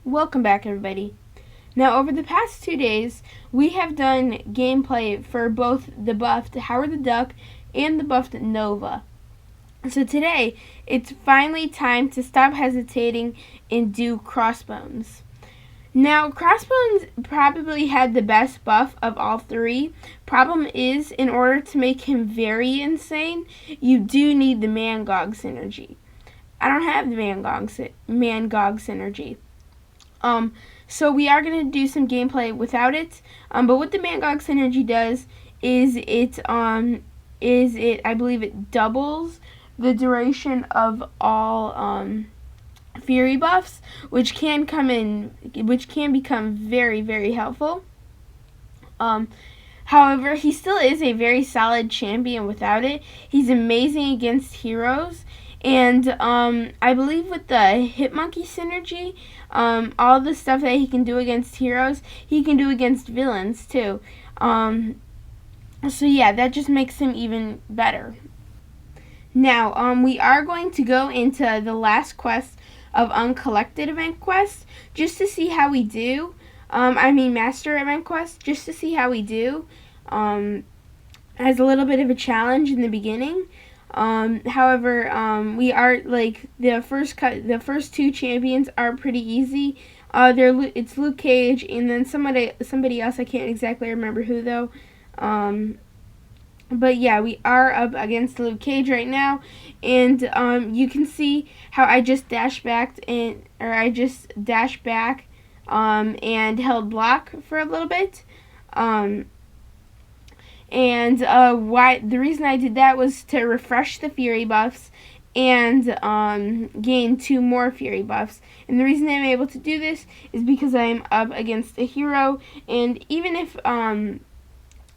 Welcome back, everybody. Now, over the past 2 days, we have done gameplay for both the buffed Howard the Duck and the buffed Nova. So today, it's finally time to stop hesitating and do Crossbones. Now, Crossbones probably had the best buff of all three. Problem is, in order to make him very insane, you do need the MCOC synergy. I don't have the MCOC synergy. So we are going to do some gameplay without it. But what the MCOC synergy does is it I believe it doubles the duration of all fury buffs, which can become very, very helpful. However, he still is a very solid champion without it. He's amazing against heroes. And I believe with the Hitmonkey synergy, all the stuff that he can do against heroes, he can do against villains too. So yeah, that just makes him even better. Now, we are going to go into the last quest of Uncollected Event Quest, just to see how we do. Master Event Quest, just to see how we do. As a little bit of a challenge in the beginning. However, we are like the first two champions are pretty easy. It's Luke Cage and then somebody else. I can't exactly remember who though. But yeah, we are up against Luke Cage right now, and you can see how I just dashed back and held block for a little bit. Why the reason I did that was to refresh the fury buffs and gain 2 more fury buffs. And the reason I'm able to do this is because I'm up against a hero, and even if I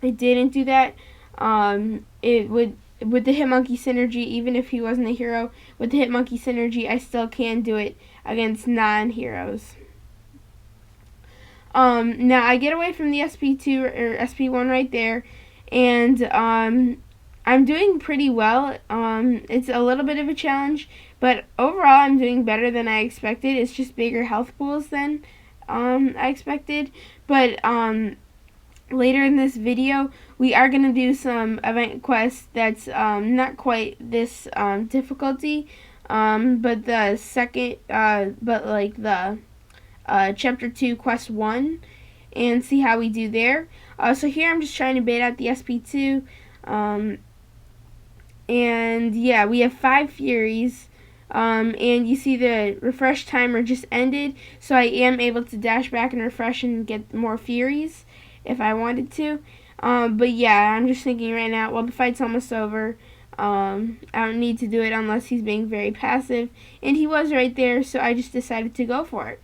didn't do that, it would, with the Hitmonkey synergy, even if he wasn't a hero, with the Hitmonkey synergy, I still can do it against non-heroes. Now I get away from the SP2 or SP1 right there, and I'm doing pretty well. It's a little bit of a challenge, but overall I'm doing better than I expected. It's just bigger health pools than I expected. But later in this video, we are going to do some event quests that's not quite this difficulty, but the second, Chapter 2, Quest 1, and see how we do there. So here I'm just trying to bait out the SP2, and yeah, we have 5 Furies, and you see the refresh timer just ended, so I am able to dash back and refresh and get more Furies if I wanted to. But yeah, I'm just thinking right now, well, the fight's almost over. I don't need to do it unless he's being very passive, and he was right there, so I just decided to go for it.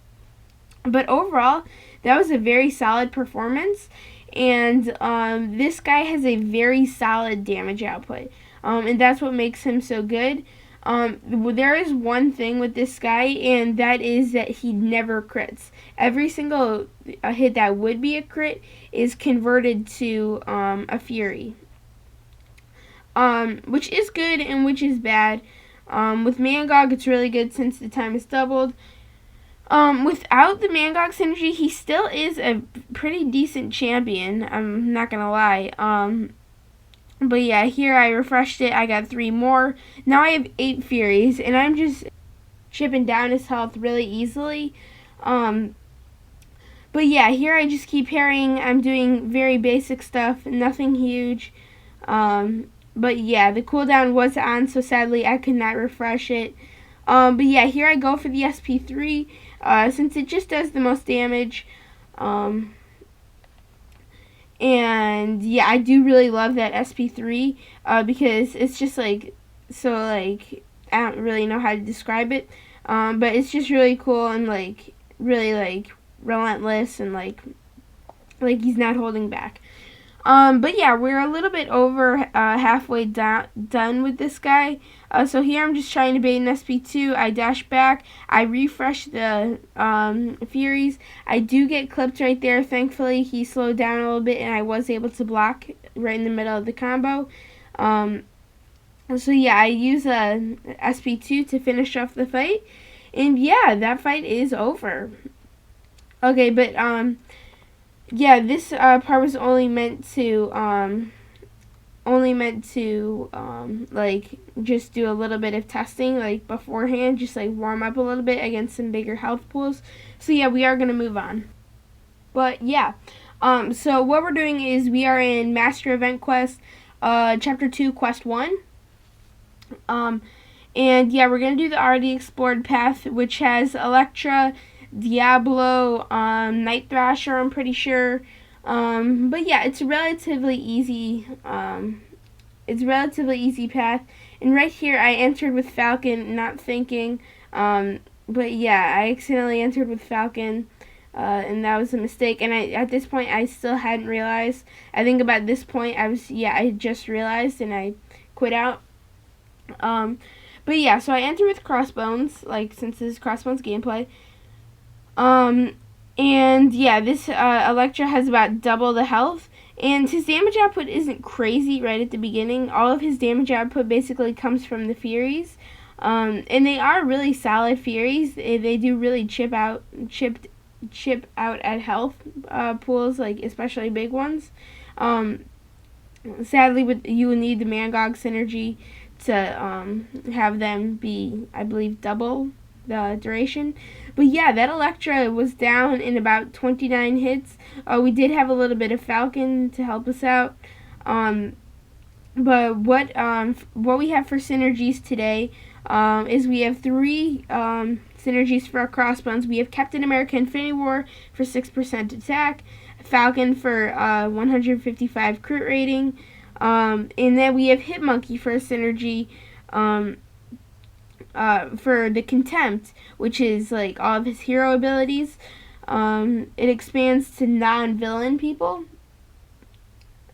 But overall, that was a very solid performance, and this guy has a very solid damage output, and that's what makes him so good. There is one thing with this guy, and that is that he never crits. Every single hit that would be a crit is converted to a fury, which is good and which is bad. With MCOC, it's really good since the time is doubled. Without the MCOC synergy, he still is a pretty decent champion, I'm not gonna lie. But yeah, here I refreshed it, I got 3 more. Now I have 8 Furies, and I'm just chipping down his health really easily. But yeah, here I just keep parrying, I'm doing very basic stuff, nothing huge. But yeah, the cooldown was on, so sadly I could not refresh it. But yeah, here I go for the SP3, since it just does the most damage. And yeah, I do really love that SP3, because it's just I don't really know how to describe it, but it's just really cool and really relentless, and like he's not holding back. But yeah, we're a little bit over halfway done with this guy. So here I'm just trying to bait an SP2. I dash back. I refresh the Furies. I do get clipped right there. Thankfully, he slowed down a little bit, and I was able to block right in the middle of the combo. So yeah, I use a SP2 to finish off the fight. And yeah, that fight is over. Okay, but yeah, this part was only meant to like just do a little bit of testing like beforehand, just like warm up a little bit against some bigger health pools. So yeah, we are gonna move on. But yeah, so what we're doing is we are in Master Event Quest, Chapter 2, Quest 1. And yeah, we're gonna do the already explored path, which has Electra, Diablo, Night Thrasher, I'm pretty sure. But yeah, it's a relatively easy. It's a relatively easy path. And right here, I entered with Falcon, not thinking. But yeah, I accidentally entered with Falcon. And that was a mistake. And at this point, I still hadn't realized. I think about this point, I just realized, and I quit out. But yeah, so I entered with Crossbones, like since this is Crossbones gameplay. And yeah, this Electra has about double the health, and his damage output isn't crazy right at the beginning. All of his damage output basically comes from the Furies, and they are really solid Furies. They do really chip out at health pools, like especially big ones. Sadly, you will need the Mangog synergy to have them be, I believe, double the duration. But yeah, that Electra was down in about 29 hits. We did have a little bit of Falcon to help us out. But what we have for synergies today is we have 3 synergies for our Crossbones. We have Captain America Infinity War for 6% attack, Falcon for 155 crit rating, and then we have Hit Monkey for a synergy for the Contempt, which is like all of his hero abilities. It expands to non-villain people.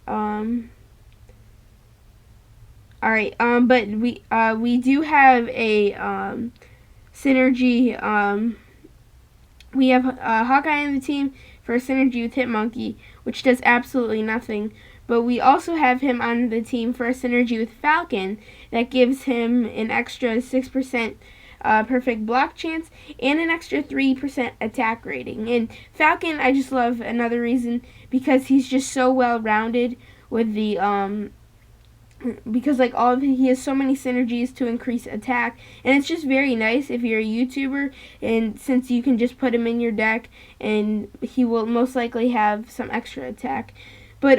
Alright, but we do have a synergy. We have Hawkeye on the team for a synergy with Hitmonkey, which does absolutely nothing. But we also have him on the team for a synergy with Falcon that gives him an extra 6% perfect block chance and an extra 3% attack rating. And Falcon, I just love another reason because he's just so well rounded with the because like he has so many synergies to increase attack, and it's just very nice if you're a YouTuber, and since you can just put him in your deck and he will most likely have some extra attack. But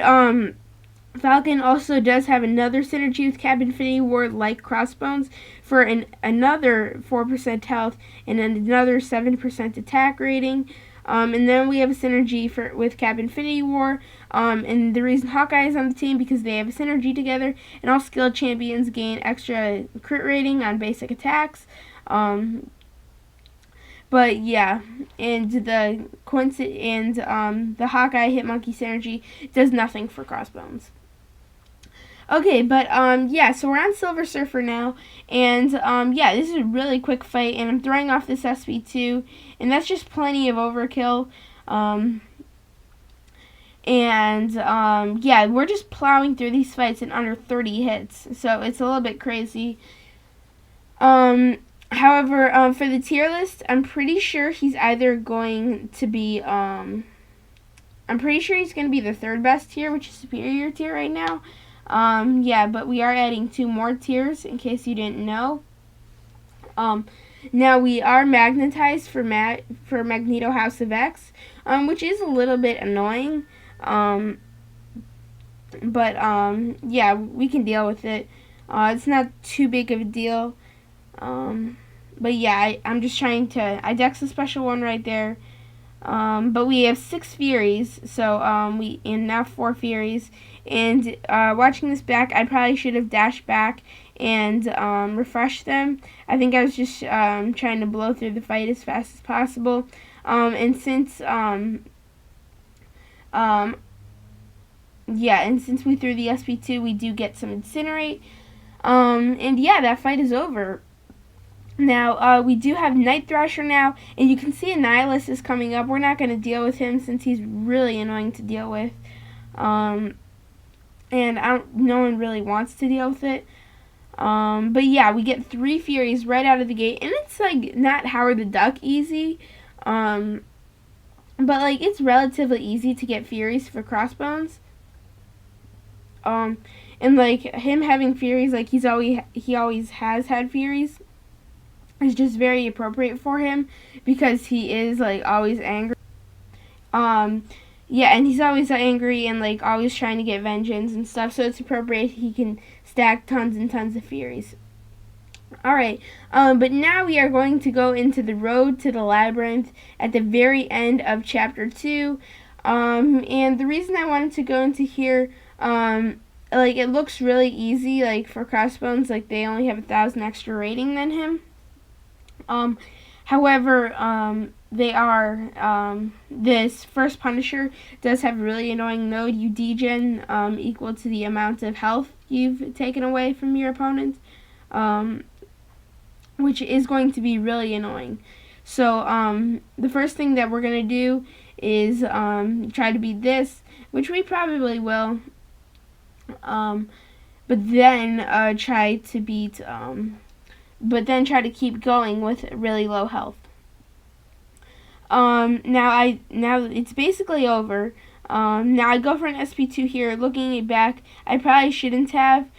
Falcon also does have another synergy with Cap Infinity War like Crossbones for another 4% health and another 7% attack rating. And then we have a synergy with Cap Infinity War. And the reason Hawkeye is on the team because they have a synergy together, and all skilled champions gain extra crit rating on basic attacks. But yeah, and the Hawkeye Hitmonkey synergy does nothing for Crossbones. Okay, but yeah, so we're on Silver Surfer now, and yeah, this is a really quick fight, and I'm throwing off this SP2, and that's just plenty of overkill. Yeah, we're just plowing through these fights in under 30 hits, so it's a little bit crazy. However, for the tier list, I'm pretty sure he's either going to be, I'm pretty sure he's going to be the 3rd best tier, which is Superior tier right now. Yeah, but we are adding 2 more tiers in case you didn't know. Now we are magnetized for Magneto House of X, which is a little bit annoying. But yeah, we can deal with it. It's not too big of a deal. But yeah, I'm just trying to. I dex a special one right there. But we have 6 Furies, so and now 4 Furies. And watching this back, I probably should have dashed back and refreshed them. I think I was just trying to blow through the fight as fast as possible. And since yeah, and since we threw the SP2, we do get some Incinerate. And yeah, that fight is over. Now, we do have Night Thrasher now, and you can see Annihilus is coming up. We're not going to deal with him since he's really annoying to deal with. And no one really wants to deal with it. But yeah, we get 3 Furies right out of the gate, and it's like not Howard the Duck easy. But like it's relatively easy to get Furies for Crossbones. And like him having Furies, like he always has had Furies, is just very appropriate for him because he is like always angry. Yeah, and he's always angry and like always trying to get vengeance and stuff. So it's appropriate he can stack tons and tons of Furies. Alright, but now we are going to go into the road to the Labyrinth at the very end of Chapter 2. And the reason I wanted to go into here, like, it looks really easy, like, for Crossbones, like, they only have 1,000 extra rating than him. However, they are, this first Punisher does have a really annoying node. You degen, equal to the amount of health you've taken away from your opponent. Which is going to be really annoying. So, the first thing that we're going to do is try to beat this, which we probably will. But then try to beat, but then try to keep going with really low health. Now it's basically over. Now I go for an SP2 here. Looking back, I probably shouldn't have,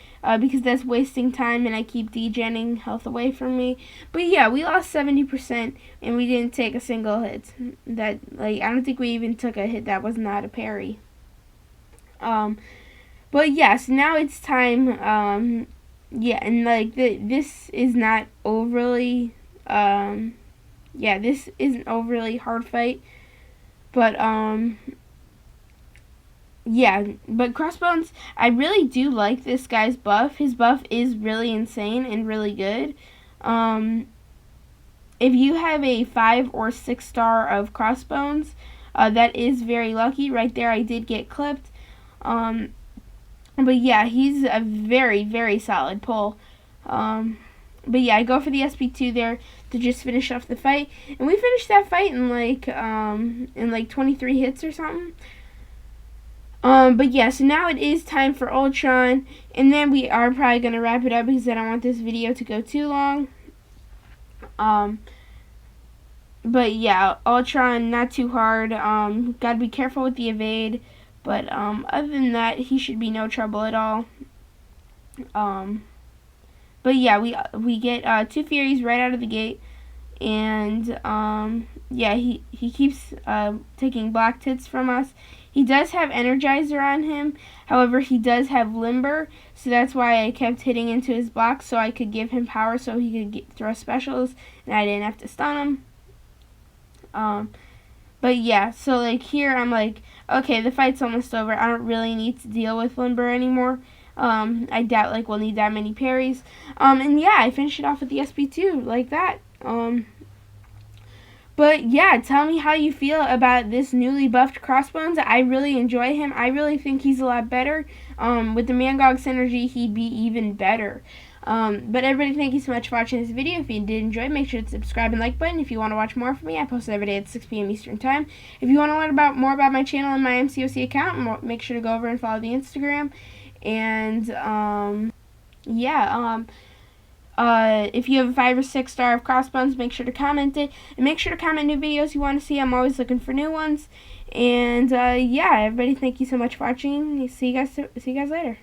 because that's wasting time and I keep degenning health away from me. But yeah, we lost 70% and we didn't take a single hit. That, like, I don't think we even took a hit that was not a parry. But yeah, so now it's time, yeah, and like this is not overly, yeah, this isn't overly hard fight, but yeah, but Crossbones, I really do like this guy's buff. His buff is really insane and really good. If you have a 5 or 6 star of Crossbones, that is very lucky. Right there, I did get clipped. But yeah, he's a very, very solid pull. But yeah, I go for the SP2 there to just finish off the fight. And we finished that fight in like 23 hits or something. But yeah, so now it is time for Ultron, and then we are probably going to wrap it up because I don't want this video to go too long. But yeah, Ultron, not too hard. Gotta be careful with the evade, but other than that, he should be no trouble at all. But yeah, we get 2 Furies right out of the gate, and yeah, he keeps taking blocked hits from us. He does have Energizer on him, however, he does have Limber, so that's why I kept hitting into his blocks so I could give him power so he could throw specials, and I didn't have to stun him. But yeah, so like here I'm like, okay, the fight's almost over. I don't really need to deal with Limber anymore. I doubt like we'll need that many parries. And yeah, I finished it off with the SP2 like that. But yeah, tell me how you feel about this newly buffed Crossbones. I really enjoy him. I really think he's a lot better. With the MCOC synergy, he'd be even better. But everybody, thank you so much for watching this video. If you did enjoy, make sure to subscribe and like button. If you want to watch more from me, I post every day at 6 p.m. Eastern Time. If you want to learn more about my channel and my MCOC account, make sure to go over and follow the Instagram. And yeah, if you have a 5 or 6 star of Crossbones, make sure to comment it. And make sure to comment new videos you want to see. I'm always looking for new ones. And yeah, everybody, thank you so much for watching. See you guys later.